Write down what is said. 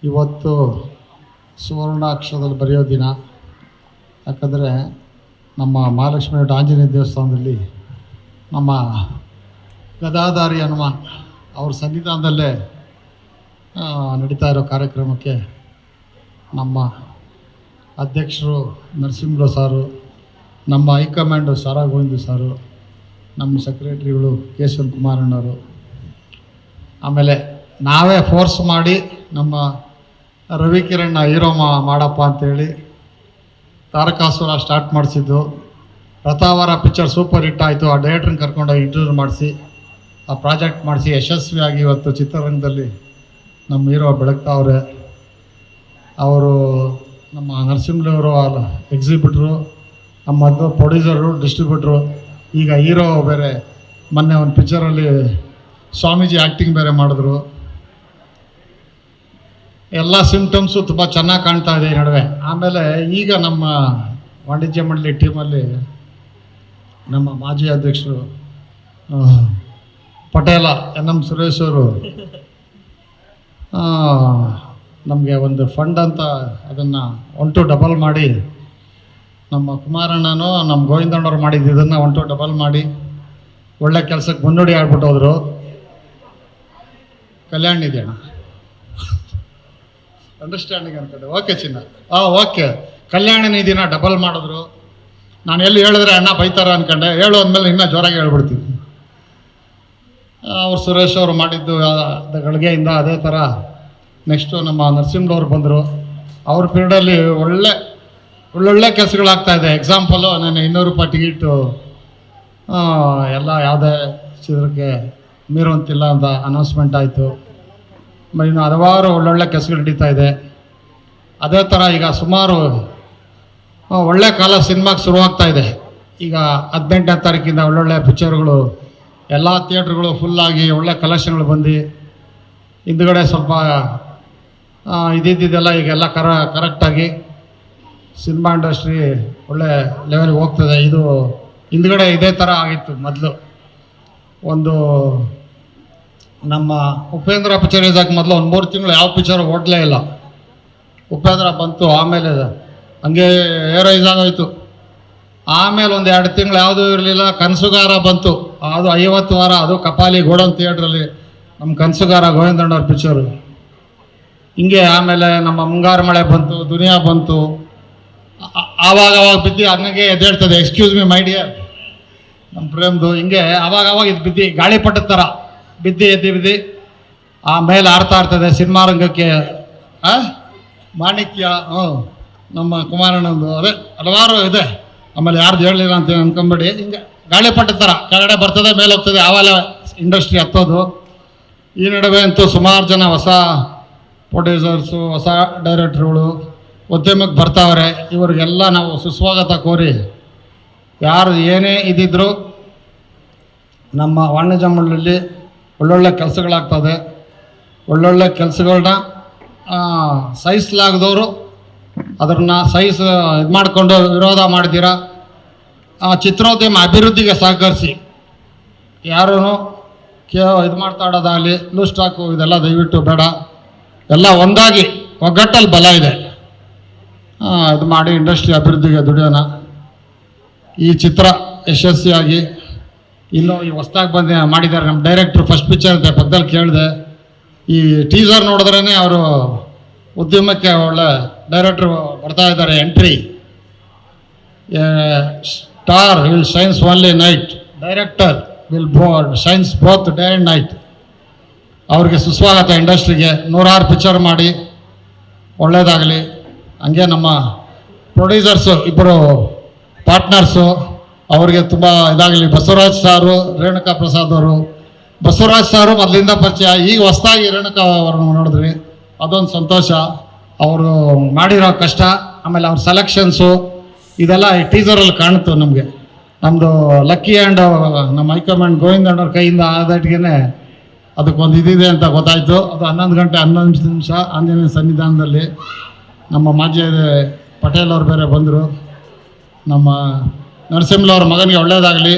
ಇವತ್ತು ಸುವರ್ಣಾಕ್ಷರದಲ್ಲಿ ಬರೆಯೋ ದಿನ. ಯಾಕಂದರೆ ನಮ್ಮ ಮಹಾಲಕ್ಷ್ಮಿ ಆಂಜನೇಯ ದೇವಸ್ಥಾನದಲ್ಲಿ ನಮ್ಮ ಗದಾಧಾರಿ ಹನುಮಾನ್ ಅವ್ರ ಸನ್ನಿಧಾನದಲ್ಲೇ ನಡೀತಾ ಇರೋ ಕಾರ್ಯಕ್ರಮಕ್ಕೆ ನಮ್ಮ ಅಧ್ಯಕ್ಷರು ನರಸಿಂಹರಾವ್ ಸಾರು, ನಮ್ಮ ಹೈಕಮಾಂಡು ಸಾರಾ ಗೋವಿಂದ ಸಾರು, ನಮ್ಮ ಸೆಕ್ರೆಟ್ರಿಗಳು ಕೇಶವ ಕುಮಾರಣ್ಣವರು, ಆಮೇಲೆ ನಾವೇ ಫೋರ್ಸ್ ಮಾಡಿ ನಮ್ಮ ರವಿಕಿರಣ್ ಹೀರೋ ಮಾಡಪ್ಪ ಅಂತೇಳಿ ತಾರಕಾಸುರ ಸ್ಟಾರ್ಟ್ ಮಾಡಿಸಿದ್ದು. ರಥಾವರ ಪಿಕ್ಚರ್ ಸೂಪರ್ ಹಿಟ್ ಆಯಿತು. ಆ ಡೈರೆಕ್ಟ್ರನ್ನ ಕರ್ಕೊಂಡೋಗಿ ಇಂಟರ್ವ್ಯೂ ಮಾಡಿಸಿ ಆ ಪ್ರಾಜೆಕ್ಟ್ ಮಾಡಿಸಿ ಯಶಸ್ವಿಯಾಗಿ ಇವತ್ತು ಚಿತ್ರರಂಗದಲ್ಲಿ ನಮ್ಮ ಹೀರೋ ಬೆಳಗ್ತಾವ್ರೆ. ಅವರು ನಮ್ಮ ನರಸಿಂಹರವರು ಎಕ್ಸಿಬಿಟ್ರು, ನಮ್ಮ ಪ್ರೊಡ್ಯೂಸರು, ಡಿಸ್ಟ್ರಿಬ್ಯೂಟ್ರು, ಈಗ ಹೀರೋ ಬೇರೆ. ಮೊನ್ನೆ ಒಂದು ಪಿಕ್ಚರಲ್ಲಿ ಸ್ವಾಮೀಜಿ ಆ್ಯಕ್ಟಿಂಗ್ ಬೇರೆ ಮಾಡಿದ್ರು. ಎಲ್ಲ ಸಿಂಪ್ಟಮ್ಸು ತುಂಬ ಚೆನ್ನಾಗಿ ಕಾಣ್ತಾ ಇದೆ ಈ ನಡುವೆ. ಆಮೇಲೆ ಈಗ ನಮ್ಮ ವಾಣಿಜ್ಯ ಮಂಡಳಿ ಟೀಮಲ್ಲಿ ನಮ್ಮ ಮಾಜಿ ಅಧ್ಯಕ್ಷರು ಪಟೇಲ ಎನ್.ಎಂ. ಸುರೇಶ್ ಅವರು ನಮಗೆ ಒಂದು ಫಂಡ್ ಅಂತ ಅದನ್ನು 1 to ಡಬಲ್ ಮಾಡಿ, ನಮ್ಮ ಕುಮಾರಣ್ಣನೂ ನಮ್ಮ ಗೋವಿಂದಣ್ಣವ್ರು ಮಾಡಿದ್ದು ಇದನ್ನು 1 to ಡಬಲ್ ಮಾಡಿ ಒಳ್ಳೆ ಕೆಲಸಕ್ಕೆ ಮುನ್ನುಡಿ ಆಗ್ಬಿಟ್ಟು ಹೋದರು. ಕಲ್ಯಾಣ ಇದೆ ಅಣ್ಣ, ಅಂಡರ್ಸ್ಟ್ಯಾಂಡಿಂಗ್ ಅನ್ಕೊಂಡೆ. ಓಕೆ ಚಿನ್ನ, ಓಕೆ. ಕಲ್ಯಾಣ ನಿಧಿನ ಡಬಲ್ ಮಾಡಿದ್ರು. ನಾನು ಎಲ್ಲಿ ಹೇಳಿದ್ರೆ ಅಣ್ಣ ಬೈತಾರ ಅನ್ಕೊಂಡೆ, ಹೇಳು ಅಂದಮೇಲೆ ಇನ್ನೂ ಜೋರಾಗಿ ಹೇಳ್ಬಿಡ್ತೀನಿ. ಅವ್ರು ಸುರೇಶ್ ಅವರು ಮಾಡಿದ್ದು ಗಳಿಗೆಯಿಂದ ಅದೇ ಥರ ನೆಕ್ಸ್ಟು ನಮ್ಮ ನರಸಿಂಹರವ್ರು ಬಂದರು. ಅವ್ರ ಪೀರಿಯಡಲ್ಲಿ ಒಳ್ಳೊಳ್ಳೆ ಕೆಲಸಗಳಾಗ್ತಾಯಿದೆ. ಎಕ್ಸಾಂಪಲು ನಾನು 200 ರೂಪಾಯಿ ಟಿಕೆಟು ಎಲ್ಲ ಯಾವುದೇ ಚಿತ್ರಕ್ಕೆ ಮೀರುವಂತಿಲ್ಲ ಅಂತ ಅನೌನ್ಸ್ಮೆಂಟ್ ಆಯಿತು. ಇನ್ನು ಹಲವಾರು ಒಳ್ಳೊಳ್ಳೆ ಕೆಲಸಗಳು ನಡೀತಾ ಇದೆ. ಅದೇ ಥರ ಈಗ ಸುಮಾರು ಒಳ್ಳೆ ಕಾಲ ಸಿನಿಮಾಗೆ ಶುರುವಾಗ್ತಾ ಇದೆ. ಈಗ 18ನೇ ತಾರೀಕಿಂದ ಒಳ್ಳೊಳ್ಳೆ ಪಿಕ್ಚರ್ಗಳು ಎಲ್ಲ ಥಿಯೇಟ್ರುಗಳು ಫುಲ್ಲಾಗಿ ಒಳ್ಳೆ ಕಲೆಕ್ಷನ್ಗಳು ಬಂದು, ಹಿಂದುಗಡೆ ಸ್ವಲ್ಪ ಇದ್ದಿದ್ದೆಲ್ಲ ಈಗೆಲ್ಲ ಕರೆಕ್ಟಾಗಿ ಸಿನಿಮಾ ಇಂಡಸ್ಟ್ರಿ ಒಳ್ಳೆ ಲೆವೆಲ್ಗೆ ಹೋಗ್ತದೆ. ಇದು ಹಿಂದುಗಡೆ ಇದೇ ಥರ ಆಗಿತ್ತು ಮೊದಲು. ಒಂದು ನಮ್ಮ ಉಪೇಂದ್ರ ಪಿಕ್ಚರ್ ಇದ್ದಾಗ ಮೊದಲು ಒಂದು 3 ತಿಂಗಳು ಯಾವ ಪಿಕ್ಚರ್ ಓಡಲೇ ಇಲ್ಲ. ಉಪೇಂದ್ರ ಬಂತು, ಆಮೇಲೆ ಹಂಗೆ ಏರೈಸ್ ಆಗೋಯ್ತು. ಆಮೇಲೆ ಒಂದು 2 ತಿಂಗಳು ಯಾವುದೂ ಇರಲಿಲ್ಲ. ಕನಸುಗಾರ ಬಂತು, ಅದು 50 ವಾರ, ಅದು ಕಪಾಲಿ ಗೋಡನ್ ಥಿಯೇಟ್ರಲ್ಲಿ ನಮ್ಮ ಕನಸುಗಾರ ಗೋವಿಂದಣ್ಣವ್ರ ಪಿಕ್ಚರು. ಹಿಂಗೆ ಆಮೇಲೆ ನಮ್ಮ ಮುಂಗಾರು ಮಳೆ ಬಂತು, ದುನಿಯಾ ಬಂತು. ಆವಾಗ ಬಿದ್ದು ಹಂಗೆ ಎದ್ದೇಳ್ತದೆ, ಎಕ್ಸ್ಕ್ಯೂಸ್ ಮಿ ಮೈ ಡಿಯರ್, ನಮ್ಮ ಪ್ರೇಮ್ದು. ಹಿಂಗೆ ಆವಾಗ ಇದು ಬಿದ್ದು ಗಾಳಿಪಟ್ಟದ ಥರ ಬಿದ್ದು ಆಮೇಲೆ ಆಡ್ತಾ ಇರ್ತದೆ ಸಿನಿಮಾ ರಂಗಕ್ಕೆ. ಮಾಣಿಕ್ಯ, ನಮ್ಮ ಕುಮಾರಣ್ಣಂದು, ಅದೇ ಹಲವಾರು ಇದೆ. ಆಮೇಲೆ ಯಾರ್ದು ಹೇಳಲಿಲ್ಲ ಅಂತ ಅನ್ಕೊಂಬೇಡಿ. ಹಿಂಗೆ ಗಾಳಿಪಟ್ಟದ ಥರ ಕೆಳಗಡೆ ಬರ್ತದೆ, ಮೇಲೆ ಹೋಗ್ತದೆ, ಆವಾಗ ಇಂಡಸ್ಟ್ರಿ ಹತ್ತೋದು. ಈ ನಡುವೆ ಅಂತೂ ಸುಮಾರು ಜನ ಹೊಸ ಪ್ರೊಡ್ಯೂಸರ್ಸು, ಹೊಸ ಡೈರೆಕ್ಟ್ರುಗಳು ಉದ್ಯಮಕ್ಕೆ ಬರ್ತಾವ್ರೆ. ಇವ್ರಿಗೆಲ್ಲ ನಾವು ಸುಸ್ವಾಗತ ಕೋರಿ, ಯಾರು ಏನೇ ಇದ್ದಿದ್ರು ನಮ್ಮ ವಾಣಿಜ್ಯ ಮಂಡಳಿಯಲ್ಲಿ ಒಳ್ಳೊಳ್ಳೆ ಕೆಲಸಗಳಾಗ್ತದೆ. ಒಳ್ಳೊಳ್ಳೆ ಕೆಲಸಗಳನ್ನ ಸಹಿಸಲಾಗದವರು ಅದನ್ನು ಇದು ಮಾಡಿಕೊಂಡು ವಿರೋಧ ಮಾಡಿದ್ದೀರ. ಚಿತ್ರೋದ್ಯಮ ಅಭಿವೃದ್ಧಿಗೆ ಸಹಕರಿಸಿ. ಯಾರೂ ಇದು ಮಾತಾಡೋದಾಗಲಿ, ಲೂಸ್ ಸ್ಟಾಕು ಇದೆಲ್ಲ ದಯವಿಟ್ಟು ಬೇಡ. ಎಲ್ಲ ಒಂದಾಗಿ ಒಗ್ಗಟ್ಟಲ್ಲಿ ಬಲ ಇದೆ. ಇದು ಮಾಡಿ ಇಂಡಸ್ಟ್ರಿ ಅಭಿವೃದ್ಧಿಗೆ ದುಡಿಯೋಣ. ಈ ಚಿತ್ರ ಯಶಸ್ವಿಯಾಗಿ ಇನ್ನೂ ಈ ಹೊಸ್ದಾಗಿ ಬಂದು ಮಾಡಿದ್ದಾರೆ ನಮ್ಮ ಡೈರೆಕ್ಟ್ರು. ಫಸ್ಟ್ ಪಿಕ್ಚರ್ ಅಂತ ಪಕ್ಕದಲ್ಲಿ ಕೇಳಿದೆ. ಈ ಟೀಸರ್ ನೋಡಿದ್ರೇ ಅವರು ಉದ್ಯಮಕ್ಕೆ ಒಳ್ಳೆ ಡೈರೆಕ್ಟ್ರು ಬರ್ತಾ ಇದ್ದಾರೆ. Entry star will shines only night, director will shines both day and night. ಅವ್ರಿಗೆ ಸುಸ್ವಾಗತ ಇಂಡಸ್ಟ್ರಿಗೆ. 106 ಪಿಕ್ಚರ್ ಮಾಡಿ ಒಳ್ಳೆಯದಾಗಲಿ. ಹಂಗೆ ನಮ್ಮ ಪ್ರೊಡ್ಯೂಸರ್ಸು ಇಬ್ಬರು ಪಾರ್ಟ್ನರ್ಸು, ಅವ್ರಿಗೆ ತುಂಬ ಇದಾಗಲಿ. ಬಸವರಾಜ್ ಸಾರು, ರೇಣುಕಾ ಪ್ರಸಾದ್ ಅವರು. ಬಸವರಾಜ್ ಸಾರು ಮೊದಲಿಂದ ಪರಿಚಯ, ಈಗ ಹೊಸದಾಗಿ ರೇಣುಕಾ ಅವ್ರನ್ನ ನೋಡಿದ್ರಿ, ಅದೊಂದು ಸಂತೋಷ. ಅವರು ಮಾಡಿರೋ ಕಷ್ಟ, ಆಮೇಲೆ ಅವ್ರ ಸೆಲೆಕ್ಷನ್ಸು ಇದೆಲ್ಲ ಈ ಟೀಸರಲ್ಲಿ ಕಾಣ್ತು ನಮಗೆ. ನಮ್ಮದು ಲಕ್ಕಿ ಆ್ಯಂಡ್ ನಮ್ಮ ಹೈಕಮಾಂಡ್ ಗೋವಿಂದಣ್ಣವ್ರ ಕೈಯಿಂದ ಆದಾಟಿಗೆ ಅದಕ್ಕೊಂದು ಇದಿದೆ ಅಂತ ಗೊತ್ತಾಯಿತು. ಅದು 11 ಗಂಟೆ 11 ನಿಮಿಷ ಆಂಜನೇಯ ಸನ್ನಿಧಾನದಲ್ಲಿ. ನಮ್ಮ ಮಾಜಿ ಪಟೇಲ್ ಅವ್ರು ಬೇರೆ ಬಂದರು. ನಮ್ಮ ನರಸಿಂಹರವ್ರ ಮಗನಿಗೆ ಒಳ್ಳೆಯದಾಗಲಿ.